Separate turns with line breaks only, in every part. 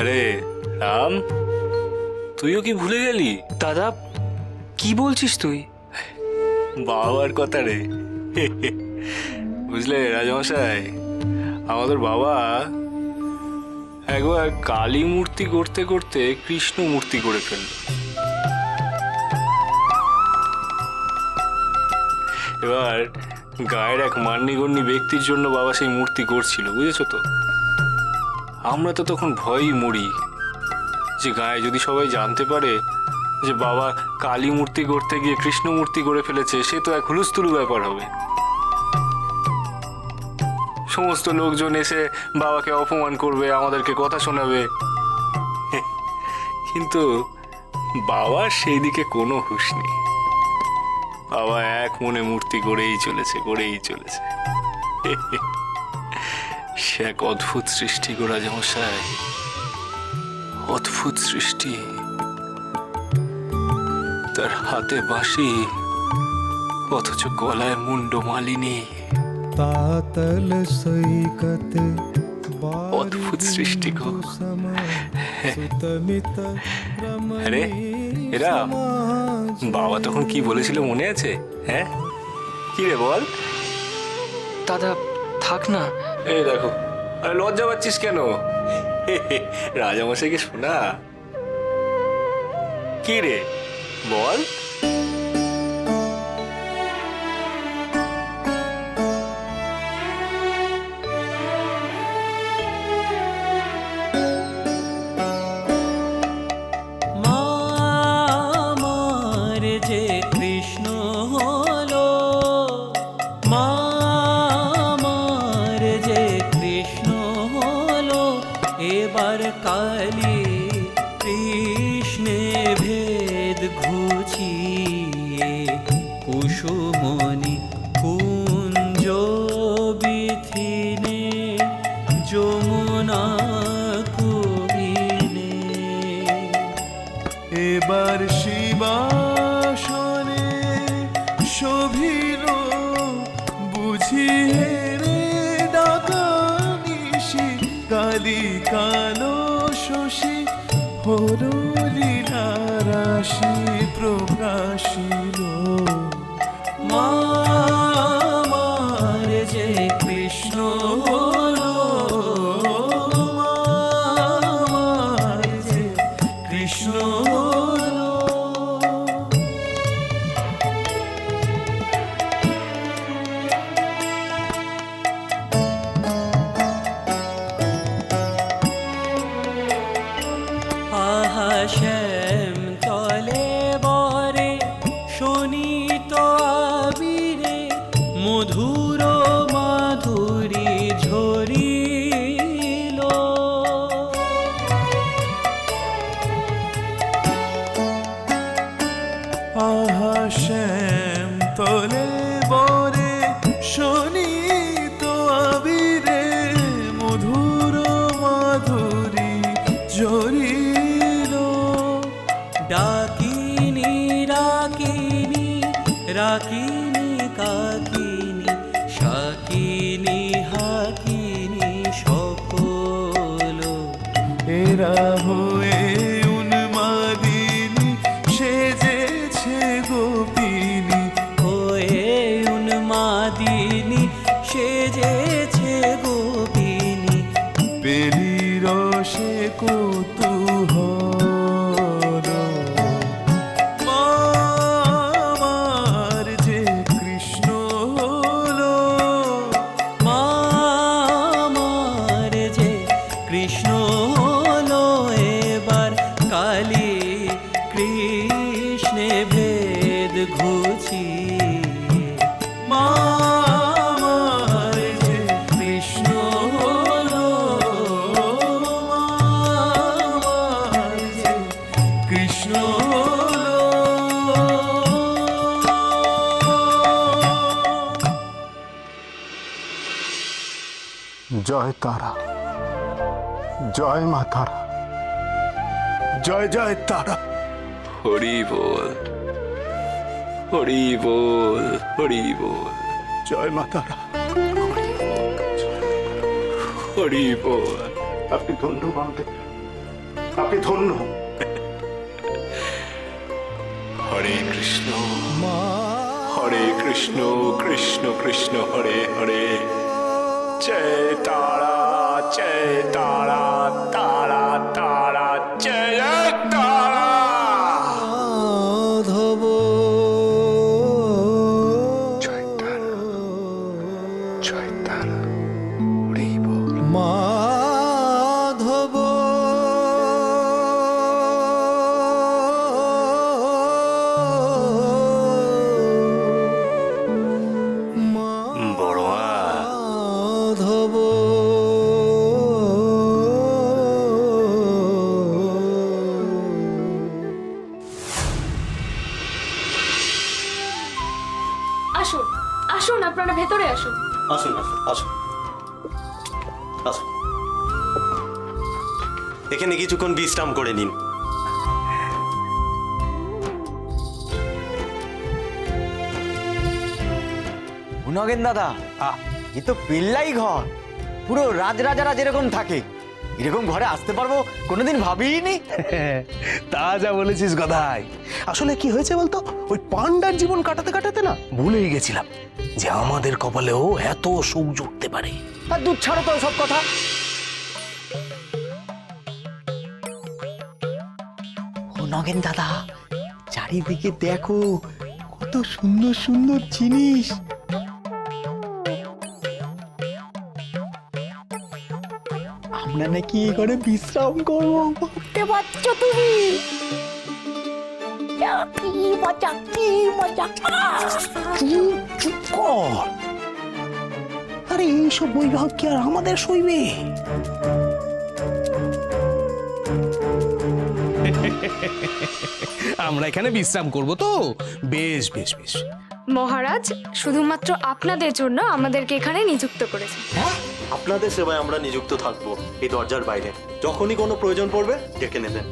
আরে রাম, তুইও কি ভুলে গেলি?
দাদা, কি বলছিস তুই?
বাবার কথা রে। বুঝলে রাজমশাই, আমাদের বাবা একবার কালী মূর্তি করতে করতে কৃষ্ণ মূর্তি করে ফেলল। এবার গায়ের এক মান্যগণ্য ব্যক্তির জন্য বাবা সেই মূর্তি করছিল, বুঝেছো তো? আমরা তো তখন ভয়ই মরি যে গায়ে যদি সবাই জানতে পারে যে বাবা কালী মূর্তি করতে গিয়ে কৃষ্ণ মূর্তি করে ফেলেছে, সে তো এক হুলস্থুলু ব্যাপার হবে। সমস্ত লোকজন এসে বাবাকে অপমান করবে, আমাদেরকে কথা শোনাবে। কিন্তু বাবার সেই দিকে কোনো হুঁশ নেই। বাবা এক মনে মূর্তি গড়েই চলেছে। সে এক অদ্ভুত সৃষ্টি গো রাজামশাই, অদ্ভুত সৃষ্টি। তার হাতে বাঁশি, অথচ গলায় মুন্ড মালিনী। অদ্ভুত সৃষ্টি গো। আরে এরা বাবা তখন কি বলেছিল মনে আছে? হ্যাঁ, কি রে বল?
দাদা থাক না।
এই দেখো, আরে লজ্জা পাচ্ছিস কেন? রাজামশাইকে শোনা। কি রে বল?
মামার যে কৃষ্ণ হলো, মামার যে কৃষ্ণ হলো, এবার কালী কৃষ্ণে ভেদ ঘুচিয়ে কুসুমনি কুঞ্জ বিথিনে যমুনা কুবিনে।
এবার শিবাসনে শোভিল বুঝিয়ে রে ডাকানিশি, কালী কালো শশী হলো লীলারাশি প্রকাশিল।
মামার যে কৃষ্ণ হলো, মামার যে কৃষ্ণ হলো। আহা শ্যাম তলে বরে শোনিত আবিরে, মধুর মাধুরী ঝরিল।
আহা শ্যাম তলে বরে শোনিত আবিরে, মধুর মাধুরী ঝরিল।
ডাকিনী রাকিনী, রাকিনী কাকিনী, শাকিনী হাকিনী সকল।
এরা হয়ে উন্মাদিনী সেজেছে গোপিনী,
হয়ে উন্মাদিনী সেজেছে গোপিনী।
বেলি রসে কৌতূহল। মামার যে কৃষ্ণ হলো,
মামার যে কৃষ্ণ হলো, এবার কালী কৃষ্ণে ভেদ ঘুচিয়ে
মামার যে কৃষ্ণ হলো, মামার যে কৃষ্ণ হলো।
জয় তারা, জয় মা তারা, জয় জয় তারা।
হরি বল, হরি বল, হরি বল,
জয় মা তারা।
হরি বল।
আপনি ধন্যবাদ, আপনি ধন্য।
হরে কৃষ্ণ কৃষ্ণ কৃষ্ণ হরে হরে, জয় তারা তারা তারা জয় তারা।
মাধব
জয় তারা, জয় তারা, হরি বল।
মাধব
বড়মা,
মাধব
আসুন আসুন, আপনারা ভেতরে আসুন।
আসুন আসুন আসুন আসুন, এখানে কিছুক্ষণ বিশ্রাম করে নিন।
নগেন দাদা, এ তো পিল্লাই ঘর, পুরো রাজরাজারা যেরকম থাকে এরকম ঘরে আসতে পারবো কোনোদিন ভাবিনি।
তা যা বলেছিস গদাই। আসলে কি হয়েছে বলতো, ওই পান্ডার জীবন কাটাতে কাটাতে না ভুলেই গেছিলাম যে আমাদের কপালেও এত সুখ জুটতে পারে।
আর দুধ ছাড়ো তো সব কথা। ও নগেন দাদা, চারিদিকে দেখো কত সুন্দর সুন্দর জিনিস। আমরা নাকি এই ঘরে বিশ্রাম করবো, ভাবতে পারছো তুমি? কি মজা, কি মজা।
চুপ কর। আরে এইসব বৈভব কি আর আমাদের সইবে? আমরা এখানে বিশ্রাম করব তো। বেশ বেশ বেশ।
মহারাজ শুধুমাত্র আপনাদের জন্য আমাদেরকে এখানে নিযুক্ত করেছেন।
আপনাদের সেবায় আমরা নিযুক্ত থাকবো এই দরজার বাইরে, যখনই কোনো প্রয়োজন পড়বে ডেকে নেবেন।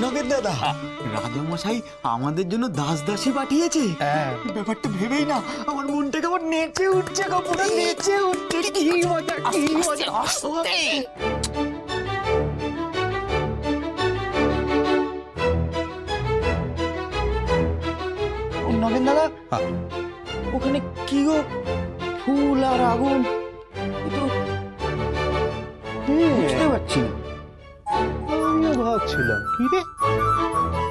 নগেন দাদা, রাজামশাই আমাদের জন্য দাস দাসী পাঠিয়েছে। ব্যাপারটা ভেবেই না আমার মনটা কেমন নেচে উঠছে, পুরো নেচে উঠছে। কি মজা, কি মজা। নগেন দাদা, ওখানে কি গো, ফুল আর আগুন, বুঝতে পারছি না।
আমিও ভাবছিলাম কি রে,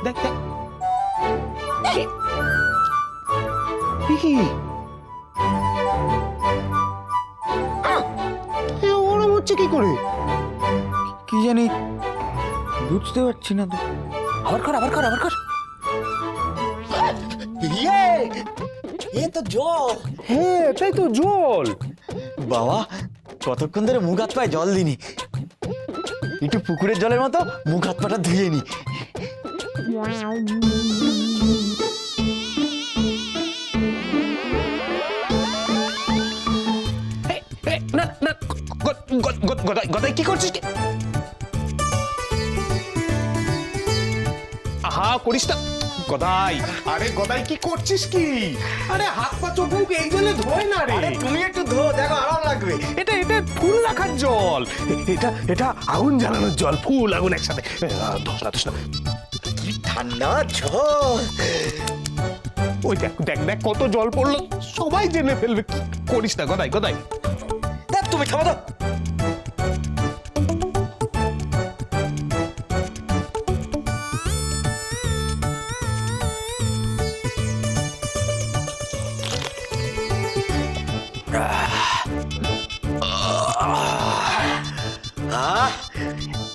দেখ দেখ কি ওরম হচ্ছে কি করে?
কি জানি, বুঝতে পারছি না তো। আবার কর, আবার কর, আবার কর। এ তো জল।
হ্যাঁ, এটাই তো জল।
বাবা, কতক্ষণ ধরে মুখ হাত পায়ে জল দিনি, একটু পুকুরের জলের মতো মুখ হাত পাটা ধুয়ে নি।
না না, গদাই কি করছিস? আহা করিস না গদাই। আরে গদাই কি করছিস কি? আরে হাত পা চোখ মুখ এই জলে ধোয় না রে।
তুমি একটু ধো, দেখো আরাম লাগবে।
এটা এটা ফুল রাখার জল, এটা এটা আগুন জ্বালানোর জল, ফুল আগুন একসাথে। ধোস না ধোস না।
ঠান্ডা জল।
ওই দেখ দেখ দেখ কত জল পড়লো, সবাই জেনে ফেলবে। করিস না গদাই, গদাই।
দেখ, তুমি থামো তো।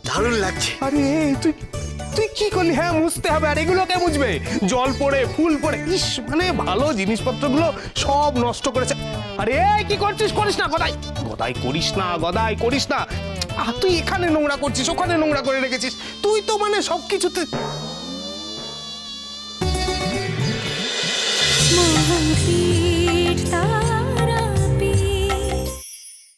দারুণ লাগছে।
আরে তুই তুই কি করলি? হ্যাঁ, মুছতে হবে। আর এগুলো কে মুছবে? জল পড়ে ফুল পড়ে, ইস, মানে ভালো জিনিসপত্রগুলো সব নষ্ট করেছে। আরে কি করছিস? করিস না গদাই, গদাই করিস না, গদাই করিস না। তুই এখানে নোংরা করছিস, ওখানে নোংরা করে রেখেছিস। তুই তো মানে সবকিছুতে।
মহাদেব